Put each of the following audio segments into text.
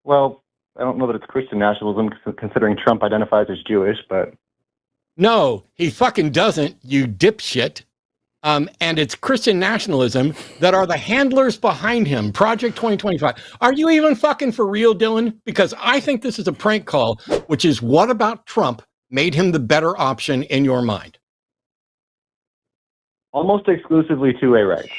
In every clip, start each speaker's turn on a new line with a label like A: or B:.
A: Well, I don't know that it's Christian nationalism, considering Trump identifies as Jewish, but...
B: No, he fucking doesn't, you dipshit. And it's Christian nationalism that are the handlers behind him. Project 2025. Are you even fucking for real, Dylan? Because I think this is a prank call, which is what about Trump made him the better option in your mind?
A: Almost exclusively two-way rights.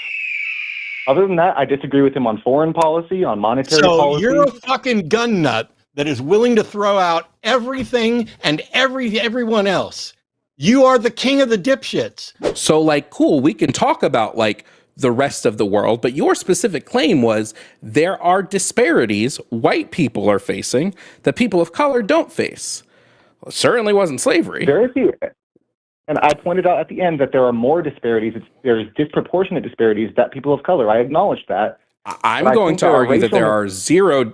A: Other than that, I disagree with him on foreign policy, on monetary policy.
B: So you're a fucking gun nut that is willing to throw out everything and everyone else. You are the king of the dipshits.
C: So, like, cool, we can talk about, like, the rest of the world, but your specific claim was there are disparities white people are facing that people of color don't face. Well, it certainly wasn't slavery.
A: Very few. And I pointed out at the end that there are more disparities. There's disproportionate disparities that people of color. I acknowledge that.
C: I'm going to argue that there are zero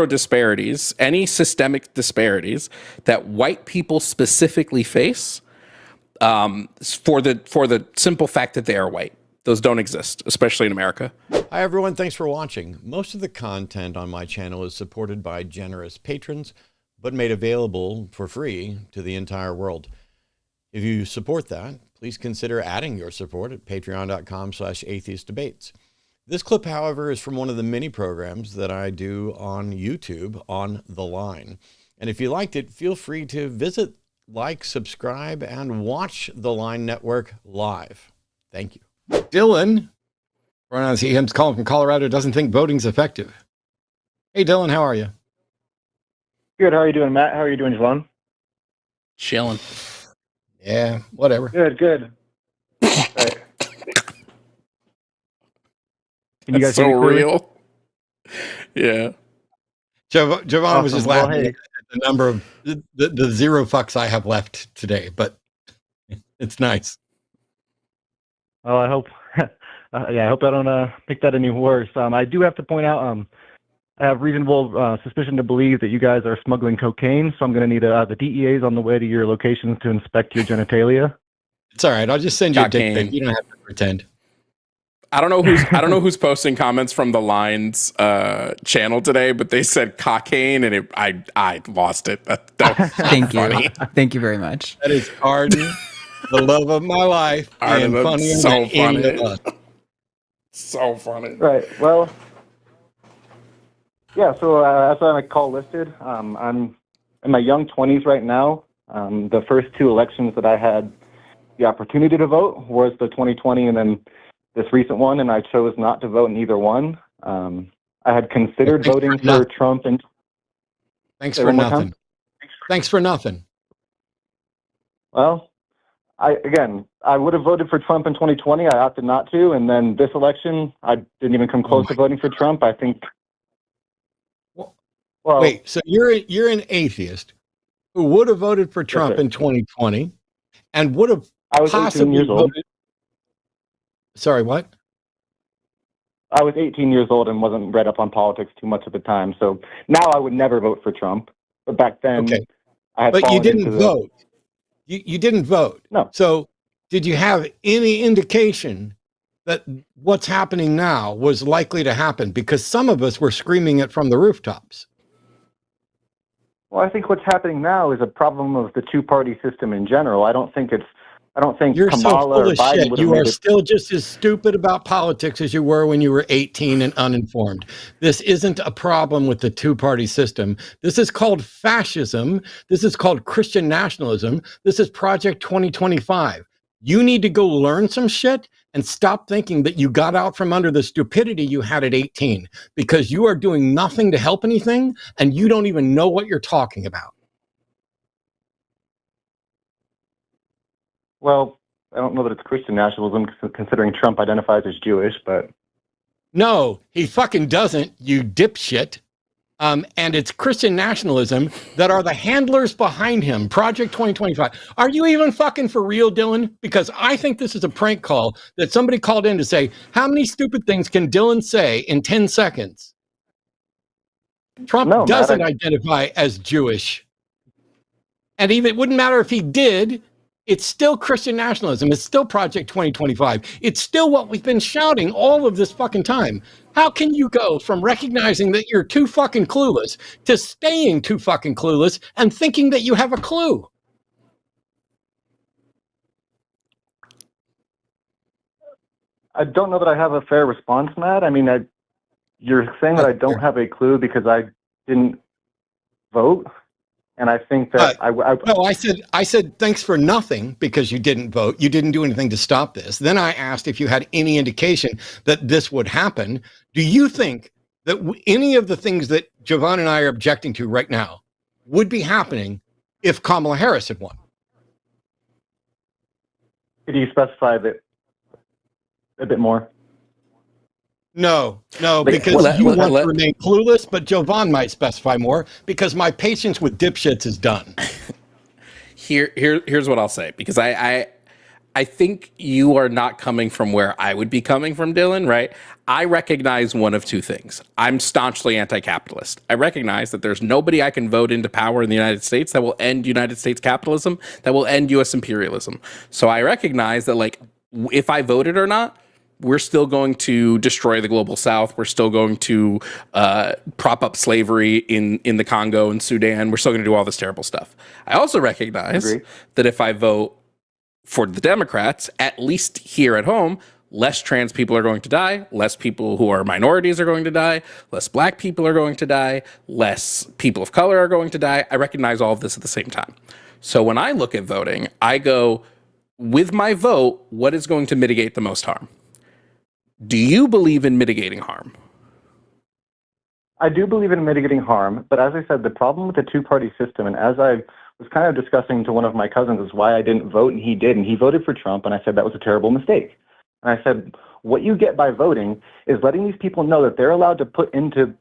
C: disparities, any systemic disparities that white people specifically face for the simple fact that they are white. Those don't exist, especially in America.
D: Hi, everyone. Thanks for watching. Most of the content on my channel is supported by generous patrons, but made available for free to the entire world. If you support that, please consider adding your support at patreon.com/atheistdebates. This clip, however, is from one of the many programs that I do on YouTube on The Line. And if you liked it, feel free to visit, like, subscribe, and watch The Line Network live. Thank you.
B: Dylan, pronouns he, him's calling from Colorado, doesn't think voting's effective. Hey, Dylan, how are you?
A: Good. How are you doing, Matt? How are you doing, Jovan?
C: Chilling.
B: Yeah, whatever.
A: Good. Right. Can you guys
C: so
A: hear me clearly?
C: real. Yeah.
B: Jovan was just
A: Awesome.
B: laughing at the number of the zero fucks I have left today, but it's nice.
A: Well, I hope, I hope I don't make that any worse. I do have to point out, I have reasonable suspicion to believe that you guys are smuggling cocaine, so I'm going to need the DEA's on the way to your locations to inspect your genitalia.
B: It's all right. I'll just send you a dick
C: Cocaine.
B: pic. You don't have to pretend.
C: I don't know who's posting comments from the Lines channel today, but they said cocaine, and I lost it. That was
E: Thank
C: funny.
E: you. Thank you very much.
B: That is Arden, the love of my life,
C: Arden,
B: and
C: that's
B: funny
C: so
B: and
C: funny.
B: in us.
C: So funny.
A: Right. Well, yeah. So as I call listed, I'm in my young 20s right now. The first two elections that I had the opportunity to vote was the 2020 and then this recent one, and I chose not to vote in either one. I had considered voting for Trump and...
B: Thanks for nothing. Thanks for nothing.
A: Well, I would have voted for Trump in 2020. I opted not to, and then this election, I didn't even come close to voting for Trump. I think...
B: Well,
A: Well,
B: wait, so you're an atheist who would have voted for Trump
A: sir.
B: in 2020 and would have
A: I was 18
B: possibly
A: years old.
B: voted... Sorry, what?
A: I was 18 years old and wasn't read up on politics too much at the time. So now I would never vote for Trump. But back then,
B: Okay.
A: I had
B: But you
A: fallen
B: didn't
A: into the-
B: vote. You didn't vote.
A: No.
B: So did you have any indication that what's happening now was likely to happen? Because some of us were screaming it from the rooftops.
A: Well, I think what's happening now is a problem of the two-party system in general. I don't think
B: You're so
A: Kamala
B: full
A: or
B: of
A: Biden
B: shit.
A: would have
B: You are
A: made it.
B: still just as stupid about politics as you were when you were 18 and uninformed. This isn't a problem with the two-party system. This is called fascism. This is called Christian nationalism. This is Project 2025. You need to go learn some shit and stop thinking that you got out from under the stupidity you had at 18, because you are doing nothing to help anything and you don't even know what you're talking about.
A: Well, I don't know that it's Christian nationalism, considering Trump identifies as Jewish, but...
B: No, he fucking doesn't, you dipshit. And it's Christian nationalism that are the handlers behind him. Project 2025. Are you even fucking for real, Dylan? Because I think this is a prank call that somebody called in to say, how many stupid things can Dylan say in 10 seconds? Trump doesn't identify as Jewish. And even it wouldn't matter if he did, It's still Christian nationalism. It's still Project 2025. It's still what we've been shouting all of this fucking time. How can you go from recognizing that you're too fucking clueless to staying too fucking clueless and thinking that you have a clue?
A: I don't know that I have a fair response, Matt. I mean, you're saying that I don't have a clue because I didn't vote, and I think that
B: No, I said thanks for nothing because you didn't vote. You didn't do anything to stop this. Then I asked if you had any indication that this would happen. Do you think that any of the things that Jovan and I are objecting to right now would be happening if Kamala Harris had won?
A: Could you specify that a bit more?
B: No, because you want to remain clueless, but Jovan might specify more because my patience with dipshits is done.
C: Here's what I'll say, because I think you are not coming from where I would be coming from, Dylan, right? I recognize one of two things. I'm staunchly anti-capitalist. I recognize that there's nobody I can vote into power in the United States that will end United States capitalism, that will end U.S. imperialism. So I recognize that, like, if I voted or not, we're still going to destroy the global south. We're still going to prop up slavery in the Congo and Sudan. We're still going to do all this terrible stuff. I also recognize that if I vote for the Democrats, at least here at home, less trans people are going to die, less people who are minorities are going to die, less black people are going to die, less people of color are going to die. I recognize all of this at the same time. So when I look at voting, I go, with my vote, what is going to mitigate the most harm? Do you believe in mitigating harm?
A: I do believe in mitigating harm, but as I said, the problem with the two-party system, and as I was kind of discussing to one of my cousins, is why I didn't vote and he did, and he voted for Trump, and I said that was a terrible mistake. And I said, what you get by voting is letting these people know that they're allowed to put into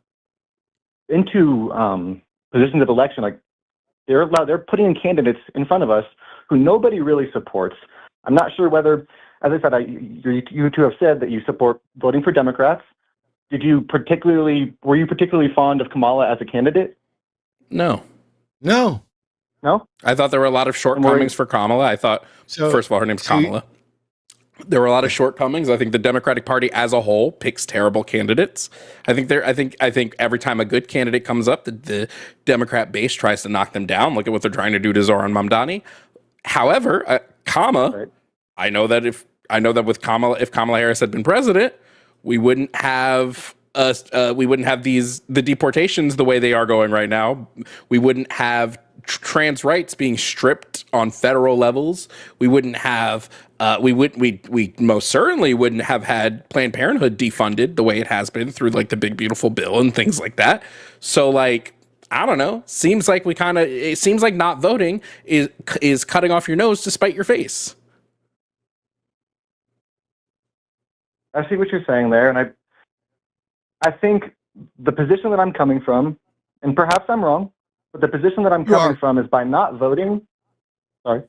A: positions of election, like they're putting in candidates in front of us who nobody really supports. I'm not sure whether, as I said, you two have said that you support voting for Democrats. Were you particularly fond of Kamala as a candidate?
C: No.
A: I
C: thought there were a lot of shortcomings for Kamala. I thought, first of all, her name's Kamala. There were a lot of shortcomings. I think the Democratic Party as a whole picks terrible candidates. I think every time a good candidate comes up, the Democrat base tries to knock them down. Look at what they're trying to do to Zoran Mamdani. However, I know that if Kamala Harris had been president, we wouldn't have the deportations the way they are going right now. We wouldn't have trans rights being stripped on federal levels. We wouldn't have we most certainly wouldn't have had Planned Parenthood defunded the way it has been through like the big beautiful bill and things like that. So like, I don't know. It seems like not voting is cutting off your nose to spite your face.
A: I see what you're saying there, and I think the position that I'm coming from, and perhaps I'm wrong, but the position that I'm coming from is by not voting. Sorry.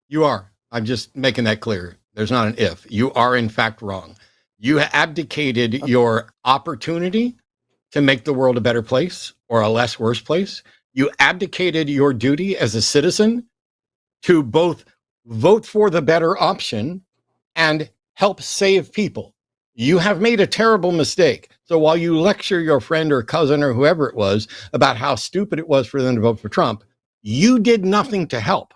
B: You are. I'm just making that clear. There's not an if. You are in fact wrong. You abdicated your opportunity to make the world a better place or a less worse place. You abdicated your duty as a citizen to both vote for the better option and help save people. You have made a terrible mistake. So while you lecture your friend or cousin or whoever it was about how stupid it was for them to vote for Trump, you did nothing to help.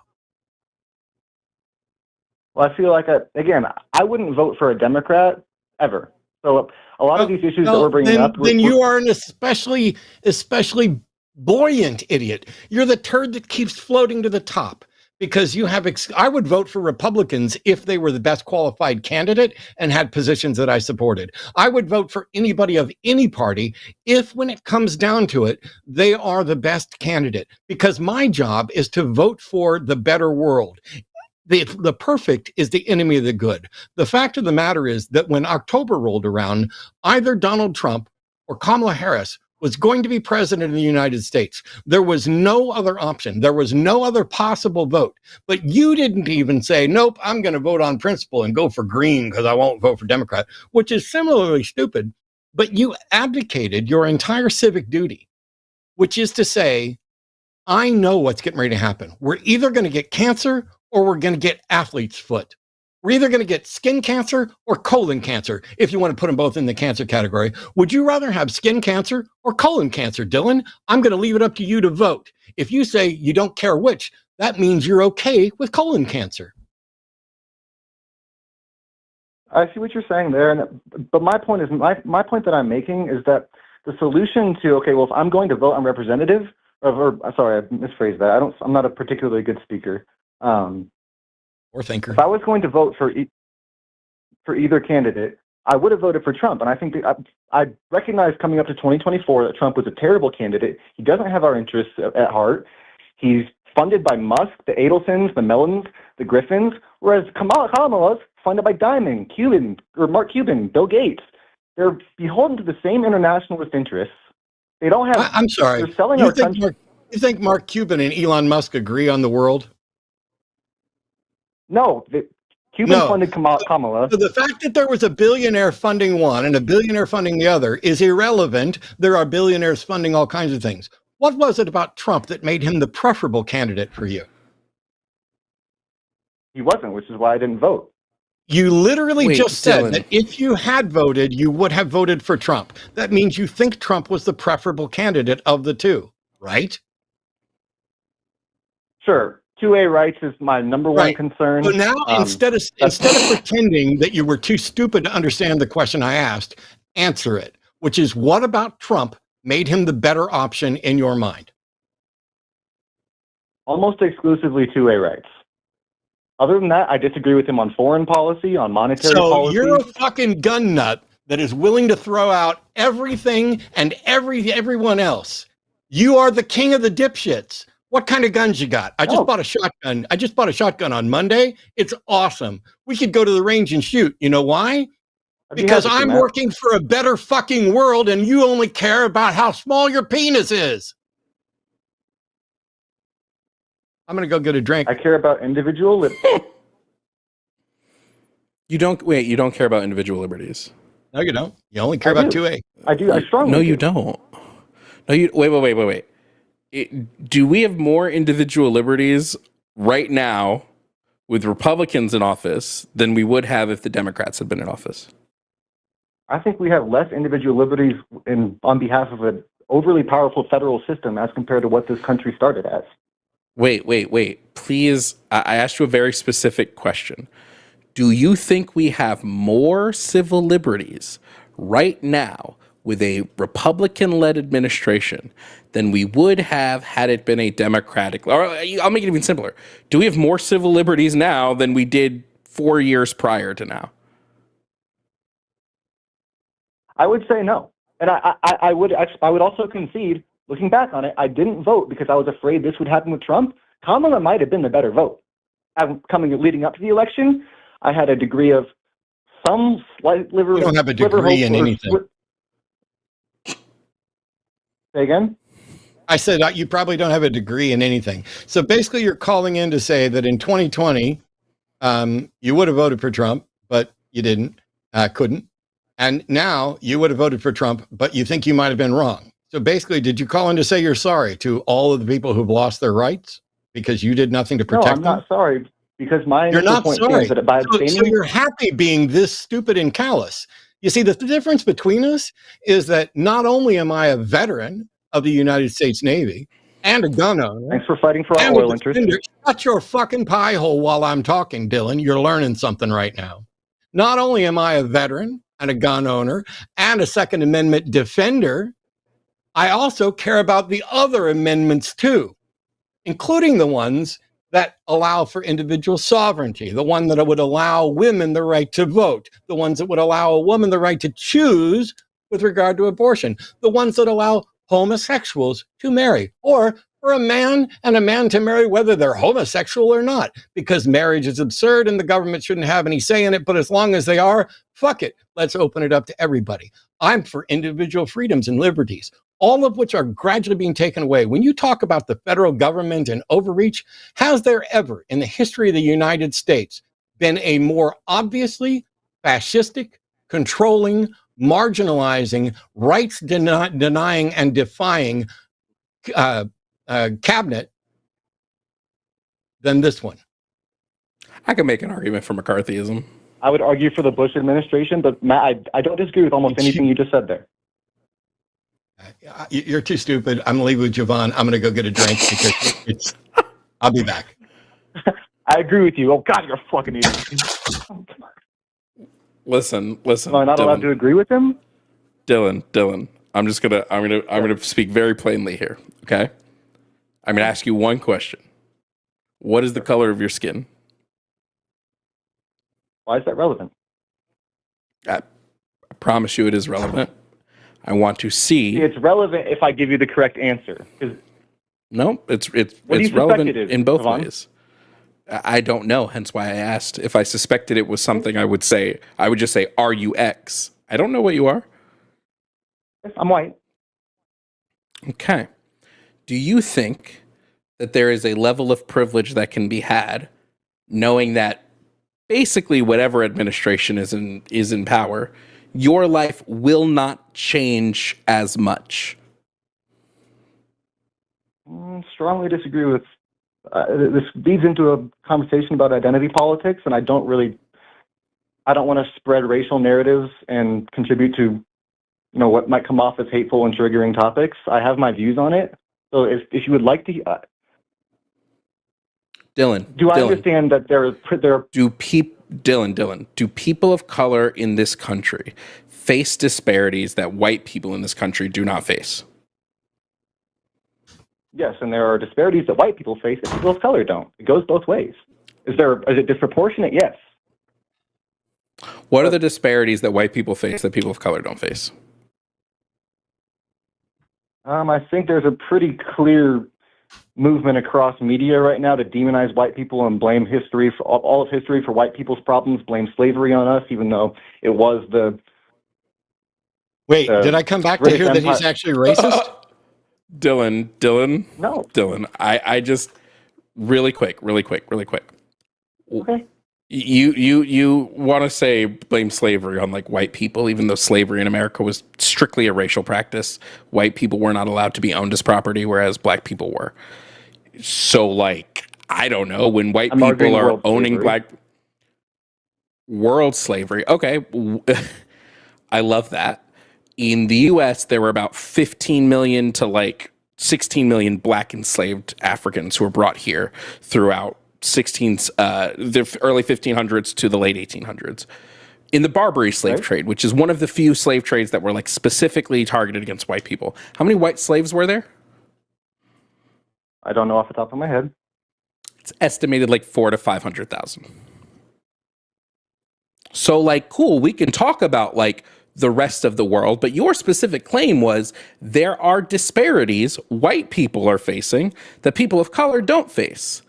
A: Well, I feel like, I wouldn't vote for a Democrat ever. So a lot of these issues that we're bringing up...
B: Then you are an especially buoyant idiot. You're the turd that keeps floating to the top. Because you have, I would vote for Republicans if they were the best qualified candidate and had positions that I supported. I would vote for anybody of any party if, when it comes down to it, they are the best candidate. Because my job is to vote for the better world. The perfect is the enemy of the good. The fact of the matter is that when October rolled around, either Donald Trump or Kamala Harris was going to be president of the United States. There was no other option. There was no other possible vote. But you didn't even say, nope, I'm going to vote on principle and go for green because I won't vote for Democrat, which is similarly stupid. But you abdicated your entire civic duty, which is to say, I know what's getting ready to happen. We're either going to get cancer or we're going to get athlete's foot. We're either going to get skin cancer or colon cancer, if you want to put them both in the cancer category. Would you rather have skin cancer or colon cancer, Dylan? I'm going to leave it up to you to vote. If you say you don't care which, that means you're okay with colon cancer.
A: I see what you're saying there, but my point is my point that I'm making is that the solution to, okay, well, if I'm going to vote on representative, or sorry, I misphrased that. I'm not a particularly good speaker.
B: Or thinker.
A: If I was going to vote for either candidate, I would have voted for Trump. And I think I recognize coming up to 2024 that Trump was a terrible candidate. He doesn't have our interests at heart. He's funded by Musk, the Adelsons, the Mellons, the Griffins, whereas Kamala's funded by Diamond, Mark Cuban, Bill Gates. They're beholden to the same internationalist interests. They don't have.
B: I'm sorry.
A: They're selling our country.
B: You think Mark Cuban and Elon Musk agree on the world?
A: No, Cuban funded Kamala.
B: So the fact that there was a billionaire funding one and a billionaire funding the other is irrelevant. There are billionaires funding all kinds of things. What was it about Trump that made him the preferable candidate for you?
A: He wasn't, which is why I didn't vote.
B: You literally just said
C: Dylan,
B: that if you had voted, you would have voted for Trump. That means you think Trump was the preferable candidate of the two, right?
A: Sure. 2A rights is my number one concern.
B: So now, instead of pretending that you were too stupid to understand the question I asked, answer it, which is, what about Trump made him the better option in your mind?
A: Almost exclusively 2A rights. Other than that, I disagree with him on foreign policy, on monetary policy.
B: So you're a fucking gun nut that is willing to throw out everything and everyone else. You are the king of the dipshits. What kind of guns you got? I just bought a shotgun. I just bought a shotgun on Monday. It's awesome. We could go to the range and shoot. You know why? Because I'm working for a better fucking world and you only care about how small your penis is. I'm going to go get a drink.
A: I care about individual
C: You don't care about individual liberties.
B: No, you don't. You only care about 2A.
A: I do. I strongly
C: No,
A: do.
C: you don't. No, you wait. Do we have more individual liberties right now with Republicans in office than we would have if the Democrats had been in office?
A: I think we have less individual liberties on behalf of an overly powerful federal system as compared to what this country started as.
C: Wait. Please, I asked you a very specific question. Do you think we have more civil liberties right now with a Republican-led administration than we would have had it been a Democratic? Or I'll make it even simpler. Do we have more civil liberties now than we did 4 years prior to now?
A: I would say no. And I would also concede, looking back on it, I didn't vote because I was afraid this would happen with Trump. Kamala might have been the better vote. Leading up to the election, I had a degree of some slight liver.
B: You don't have a degree in anything.
A: Say again?
B: I said you probably don't have a degree in anything. So basically you're calling in to say that in 2020, you would have voted for Trump, but you didn't, couldn't. And now you would have voted for Trump, but you think you might have been wrong. So basically, did you call in to say you're sorry to all of the people who've lost their rights because you did nothing to protect them?
A: No, I'm not sorry because my
B: You're not
A: point
B: sorry.
A: is that by
B: So you're happy being this stupid and callous. You see, the difference between us is that not only am I a veteran of the United States Navy and a gun owner.
A: Thanks for fighting for our oil interests.
B: Shut your fucking pie hole while I'm talking, Dylan. You're learning something right now. Not only am I a veteran and a gun owner and a Second Amendment defender, I also care about the other amendments too, including the ones that allow for individual sovereignty, the one that would allow women the right to vote, the ones that would allow a woman the right to choose with regard to abortion, the ones that allow homosexuals to marry, or for a man and a man to marry whether they're homosexual or not, because marriage is absurd and the government shouldn't have any say in it, but as long as they are, fuck it, let's open it up to everybody. I'm for individual freedoms and liberties, all of which are gradually being taken away. When you talk about the federal government and overreach, has there ever in the history of the United States been a more obviously fascistic, controlling, marginalizing, rights denying and defying cabinet than this one?
C: I can make an argument for McCarthyism.
A: I would argue for the Bush administration, but Matt, I don't disagree with almost anything you just said there.
B: You're too stupid. I'm gonna leave with Jovan. I'm gonna go get a drink because I'll be back.
A: I agree with you. Oh God, you're a fucking idiot.
C: Listen.
A: Am I not allowed to agree with him?
C: Dylan. I'm gonna speak very plainly here. Okay. I'm gonna ask you one question. What is the color of your skin?
A: Why is that relevant?
C: I promise you, it is relevant. I want to see.
A: It's relevant if I give you the correct answer.
C: No, it's
A: relevant
C: in both ways. I don't know, hence why I asked. If I suspected it was something, I would just say, are you X? I don't know what you are.
A: I'm white.
C: Okay. Do you think that there is a level of privilege that can be had knowing that basically whatever administration is in power, your life will not change as much?
A: Strongly disagree with. This leads into a conversation about identity politics, and I don't want to spread racial narratives and contribute to, what might come off as hateful and triggering topics. I have my views on it. So if you would like to,
C: Dylan,
A: I understand that
C: Dylan, do people of color in this country face disparities that white people in this country do not face?
A: Yes, and there are disparities that white people face that people of color don't. It goes both ways. Is it disproportionate? Yes.
C: What are the disparities that white people face that people of color don't face?
A: I think there's a pretty clear movement across media right now to demonize white people and blame history for all of history for white people's problems, blame slavery on us, even though it was the.
B: Wait, did I come back to hear that he's actually racist?
C: Dylan.
A: No.
C: Dylan, I just really quick.
A: Okay.
C: You want to say blame slavery on like white people, even though slavery in America was strictly a racial practice. White people were not allowed to be owned as property, whereas black people were. So like, I don't know, when white people are owning world slavery. Okay. I love that. In the US, there were about 15 million to like 16 million black enslaved Africans who were brought here throughout the early 1500s to the late 1800s. In the Barbary slave trade, which is one of the few slave trades that were like specifically targeted against white people. How many white slaves were there?
A: I don't know off the top of my head.
C: It's estimated like 400,000 to 500,000. So like, cool, we can talk about like the rest of the world, but your specific claim was there are disparities white people are facing that people of color don't face.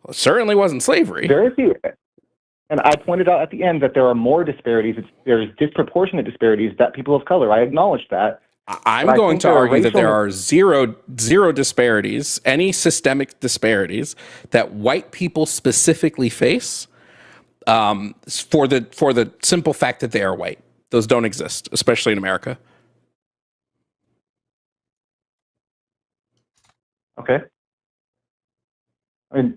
C: Well, it certainly wasn't slavery.
A: Very few. And I pointed out at the end that there are more disparities. There's disproportionate disparities that people of color. I acknowledge that.
C: I'm going to argue that there are zero disparities, any systemic disparities that white people specifically face for the simple fact that they are white. Those don't exist, especially in America.
A: Okay.
C: I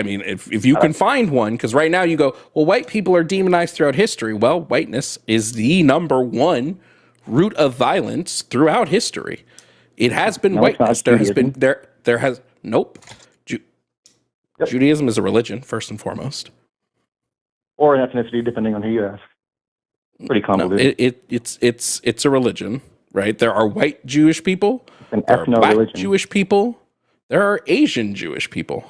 C: mean, if you can find one, because right now you go, well, white people are demonized throughout history. Well, whiteness is the number one root of violence throughout history. It has been whiteness. There has been nope. Judaism is a religion, first and foremost.
A: Or an ethnicity, depending on who you ask. Pretty convoluted.
C: No, it's a religion, right? There are white Jewish people, there are black Jewish people, there are Asian Jewish people.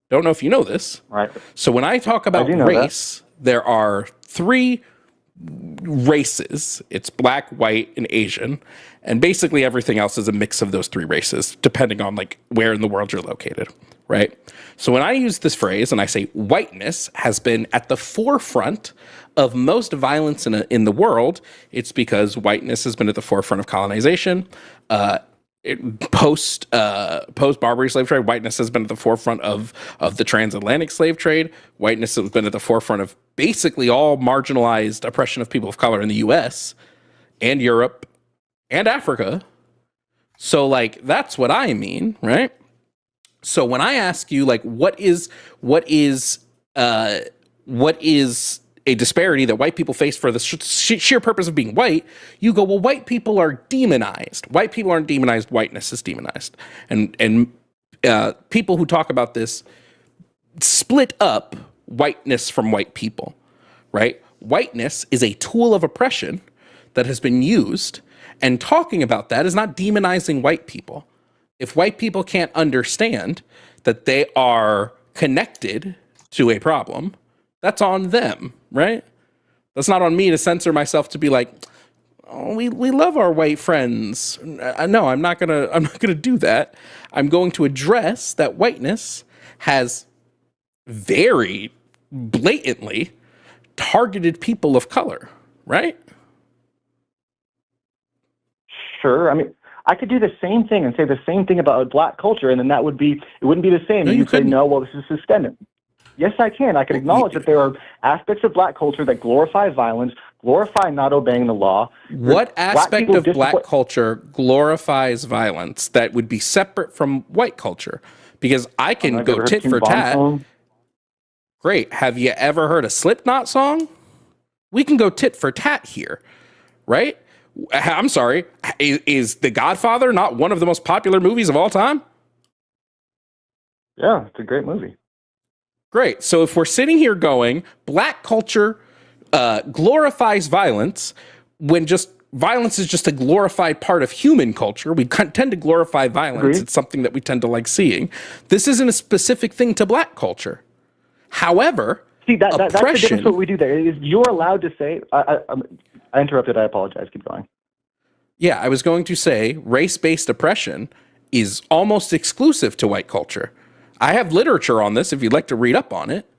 C: Don't know if you know this.
A: Right.
C: So when I talk about race, there are three races. It's black, white, and Asian. And basically everything else is a mix of those three races, depending on like where in the world you're located, right? So when I use this phrase and I say whiteness has been at the forefront of most violence in the world, it's because whiteness has been at the forefront of colonization. Post Barbary slave trade, whiteness has been at the forefront of the transatlantic slave trade. Whiteness has been at the forefront of basically all marginalized oppression of people of color in the U.S. and Europe and Africa. So like, that's what I mean, right? So when I ask you like, what is what is a disparity that white people face for the sheer purpose of being white, you go, well, white people are demonized. White people aren't demonized. Whiteness is demonized. And people who talk about this split up whiteness from white people, right? Whiteness is a tool of oppression that has been used, and talking about that is not demonizing white people. If white people can't understand that they are connected to a problem, that's on them, right? That's not on me to censor myself to be like, oh, we love our white friends. No, I'm not gonna do that. I'm going to address that whiteness has very blatantly targeted people of color, right?
A: Sure. I mean, I could do the same thing and say the same thing about black culture, and then it wouldn't be the same.
C: No,
A: and
C: you
A: you'd say,
C: couldn't.
A: no, well, this is systemic. Yes, I can. I can acknowledge that there are aspects of black culture that glorify violence, glorify not obeying the law.
C: What aspect of black culture glorifies violence that would be separate from white culture? Because I can go tit for tat. Great. Have you ever heard a Slipknot song? We can go tit for tat here, right? I'm sorry. Is The Godfather not one of the most popular movies of all time?
A: Yeah, it's a great movie.
C: Great. So if we're sitting here going, black culture glorifies violence, when just violence is just a glorified part of human culture. We tend to glorify violence.
A: Agreed.
C: It's something that we tend to like seeing. This isn't a specific thing to black culture. However,
A: see that's the
C: oppression.
A: difference. What we do there is you're allowed to say. I interrupted. I apologize. Keep going.
C: Yeah, I was going to say race-based oppression is almost exclusive to white culture. I have literature on this if you'd like to read up on it.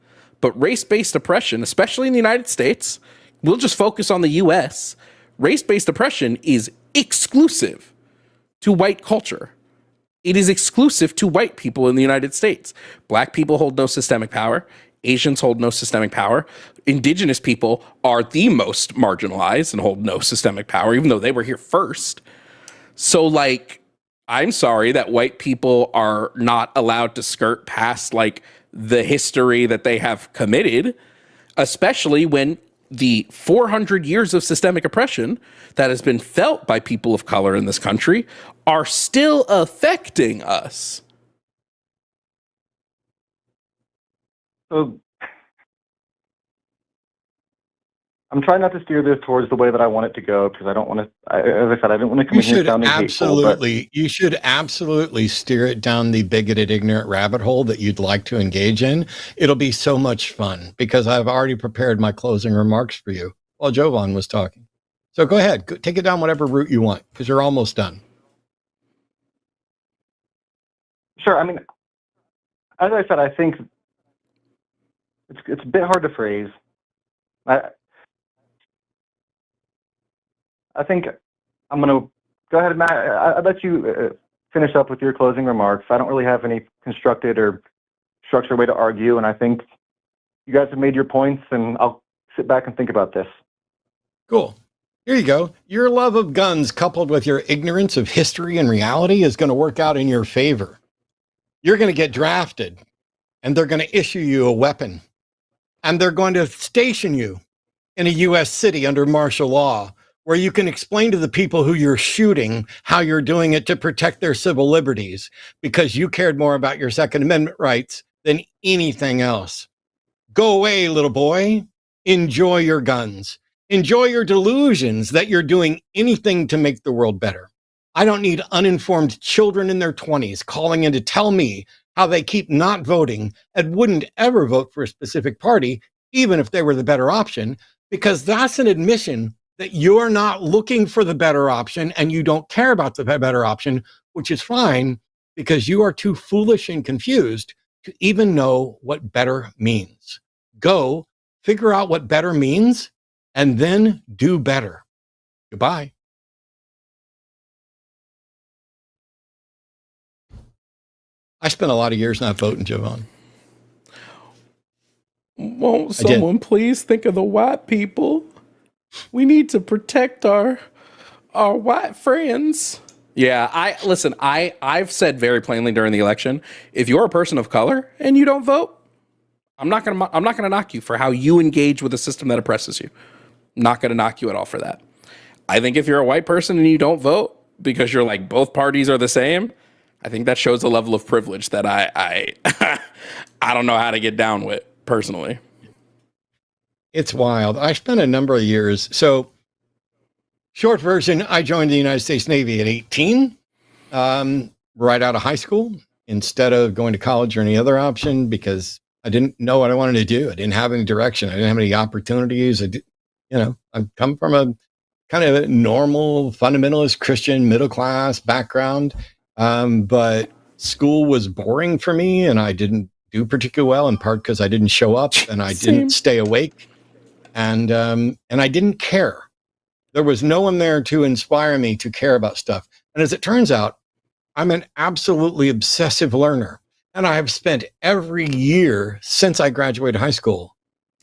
C: But race-based oppression, especially in the United States, we'll just focus on the U.S. Race-based oppression is exclusive to white culture. It is exclusive to white people in the United States. Black people hold no systemic power. Asians hold no systemic power. Indigenous people are the most marginalized and hold no systemic power, even though they were here first. So, like, I'm sorry that white people are not allowed to skirt past, like, the history that they have committed, especially when the 400 years of systemic oppression that has been felt by people of color in this country are still affecting us.
A: So I'm trying not to steer this towards the way that I want it to go because I don't want to. As I said, I don't want to come in here sounding hateful.
B: You should absolutely steer it down the bigoted, ignorant rabbit hole that you'd like to engage in. It'll be so much fun because I've already prepared my closing remarks for you while Jovan was talking. So go ahead, take it down whatever route you want because you're almost done.
A: Sure. I mean, as I said, I think it's a bit hard to phrase. I think I'm going to go ahead, Matt. I'll let you finish up with your closing remarks. I don't really have any constructed or structured way to argue, and I think you guys have made your points, and I'll sit back and think about this.
B: Cool. Here you go. Your love of guns coupled with your ignorance of history and reality is going to work out in your favor. You're going to get drafted, and they're going to issue you a weapon, and they're going to station you in a U.S. city under martial law, where you can explain to the people who you're shooting how you're doing it to protect their civil liberties because you cared more about your Second Amendment rights than anything else. Go away, little boy. Enjoy your guns. Enjoy your delusions that you're doing anything to make the world better. I don't need uninformed children in their 20s calling in to tell me how they keep not voting and wouldn't ever vote for a specific party, even if they were the better option, because that's an admission that you're not looking for the better option and you don't care about the better option, which is fine because you are too foolish and confused to even know what better means. Go figure out what better means and then do better. Goodbye. I spent a lot of years not voting, Jovan.
C: Won't someone please think of the white people? We need to protect our white friends. Yeah, I've said very plainly during the election, if you're a person of color and you don't vote, I'm not gonna knock you for how you engage with a system that oppresses you. I'm not gonna knock you at all for that. I think if you're a white person and you don't vote because you're like both parties are the same, I think that shows a level of privilege that I I don't know how to get down with personally.
B: It's wild. I spent a number of years. So, short version, I joined the United States Navy at 18, right out of high school, instead of going to college or any other option, because I didn't know what I wanted to do. I didn't have any direction. I didn't have any opportunities. I've come from a kind of a normal fundamentalist Christian middle class background. But school was boring for me and I didn't do particularly well, in part because I didn't show up and I didn't stay awake, and I didn't care. There was no one there to inspire me to care about stuff. And as it turns out, I'm an absolutely obsessive learner. And I have spent every year since I graduated high school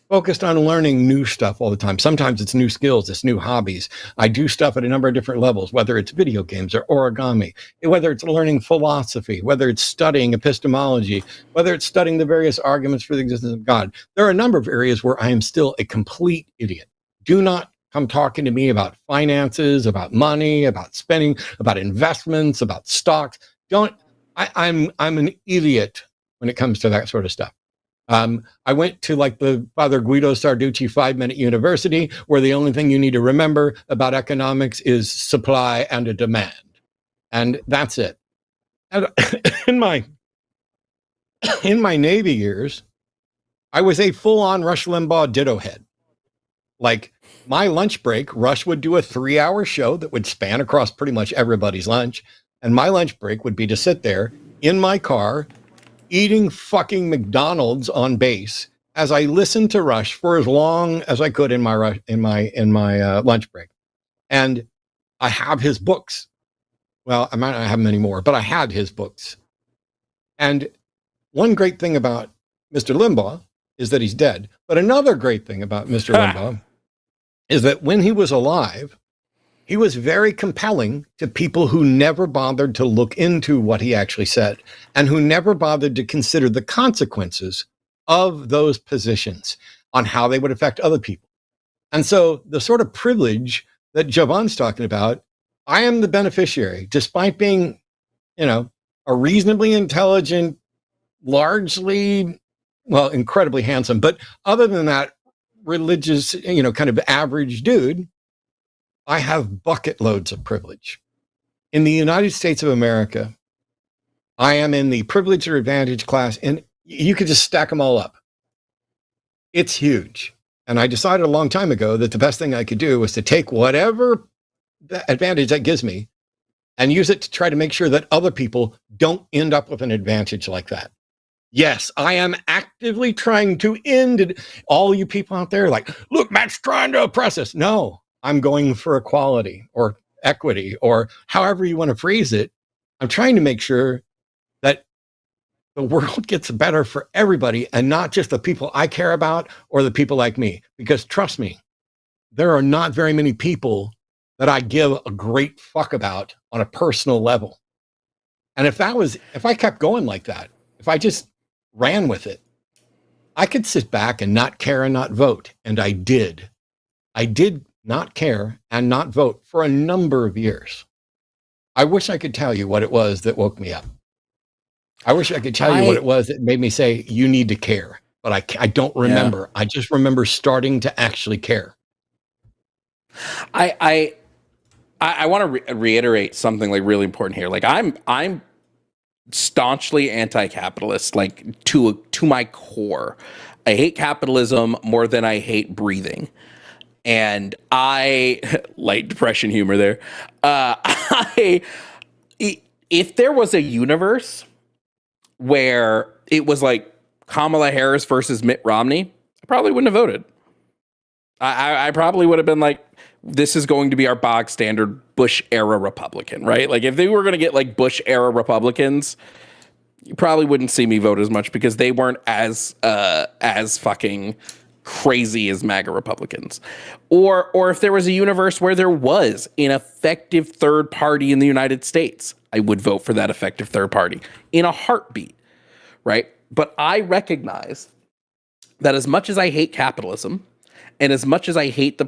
B: focused on learning new stuff all the time. Sometimes it's new skills, it's new hobbies. I do stuff at a number of different levels, whether it's video games or origami, whether it's learning philosophy, whether it's studying epistemology, whether it's studying the various arguments for the existence of God. There are a number of areas where I am still a complete idiot. Do not come talking to me about finances, about money, about spending, about investments, about stocks. I'm an idiot when it comes to that sort of stuff. I went to like the Father Guido Sarducci 5-minute university, where the only thing you need to remember about economics is supply and a demand. And that's it. And in my Navy years, I was a full-on Rush Limbaugh ditto head. Like my lunch break, Rush would do a 3-hour show that would span across pretty much everybody's lunch. And my lunch break would be to sit there in my car eating fucking McDonald's on base as I listened to Rush for as long as I could in my lunch break. And I have his books. Well, I might not have them anymore, but I had his books. And one great thing about Mr. Limbaugh is that he's dead. But another great thing about Mr. Limbaugh is that when he was alive, he was very compelling to people who never bothered to look into what he actually said and who never bothered to consider the consequences of those positions on how they would affect other people. And so the sort of privilege that Jovan's talking about, I am the beneficiary, despite being, a reasonably intelligent, largely, incredibly handsome, but other than that, religious, kind of average dude. I have bucket loads of privilege. In the United States of America, I am in the privilege or advantage class, and you could just stack them all up. It's huge. And I decided a long time ago that the best thing I could do was to take whatever advantage that gives me and use it to try to make sure that other people don't end up with an advantage like that. Yes, I am actively trying to end it. All you people out there like, look, Matt's trying to oppress us. No. I'm going for equality or equity or however you want to phrase it. I'm trying to make sure that the world gets better for everybody and not just the people I care about or the people like me. Because trust me, there are not very many people that I give a great fuck about on a personal level. And if I kept going like that, if I just ran with it, I could sit back and not care and not vote. And I did. I did not care and not vote for a number of years. I wish I could tell you what it was that woke me up. I wish I could tell you what it was that made me say, you need to care. But I don't remember. Yeah. I just remember starting to actually care.
C: I want to reiterate something like really important here. Like I'm staunchly anti-capitalist, like to my core. I hate capitalism more than I hate breathing. And I light depression humor there. If there was a universe where it was like Kamala Harris versus Mitt Romney, I probably wouldn't have voted. I probably would have been like, this is going to be our bog standard Bush era Republican, right? Like if they were going to get like Bush era Republicans, you probably wouldn't see me vote as much because they weren't as fucking crazy as MAGA Republicans. Or if there was a universe where there was an effective third party in the United States, I would vote for that effective third party in a heartbeat, right? But I recognize that as much as I hate capitalism, and as much as I hate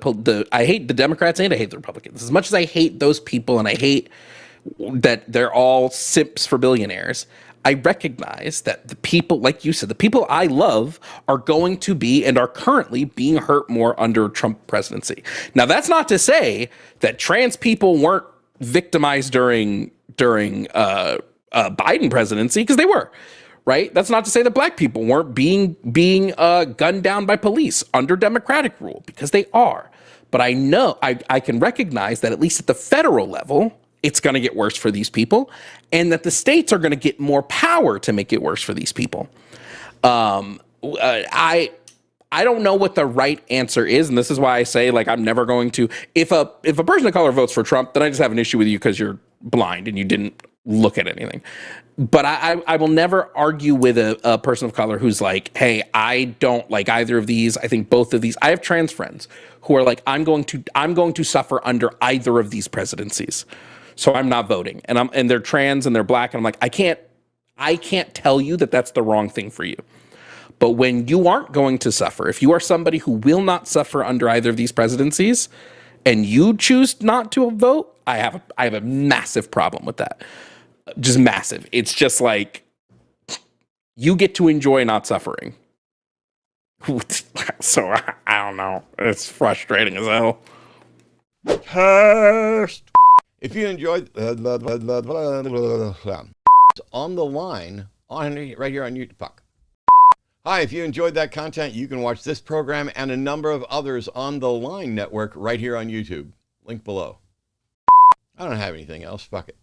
C: I hate the Democrats and I hate the Republicans, as much as I hate those people and I hate that they're all simps for billionaires, I recognize that the people, like you said, the people I love are going to be and are currently being hurt more under Trump presidency. Now, that's not to say that trans people weren't victimized during Biden presidency, because they were. Right? That's not to say that black people weren't being gunned down by police under Democratic rule, because they are. But I know I can recognize that at least at the federal level, it's going to get worse for these people, and that the states are going to get more power to make it worse for these people. I don't know what the right answer is, and this is why I say, like, I'm never going to. If a person of color votes for Trump, then I just have an issue with you because you're blind and you didn't look at anything. But I will never argue with a person of color who's like, hey, I don't like either of these. I think both of these. I have trans friends who are like, I'm going to suffer under either of these presidencies, so I'm not voting. And they're trans and they're black, and I'm like, I can't tell you that that's the wrong thing for you. But when you aren't going to suffer, if you are somebody who will not suffer under either of these presidencies, and you choose not to vote, I have a massive problem with that. Just massive. It's just like, you get to enjoy not suffering. So I don't know. It's frustrating as hell.
D: If you enjoyed on the line right here on YouTube. Fuck. Hi, if you enjoyed that content, you can watch this program and a number of others on the Line Network right here on YouTube. Link below. I don't have anything else. Fuck it.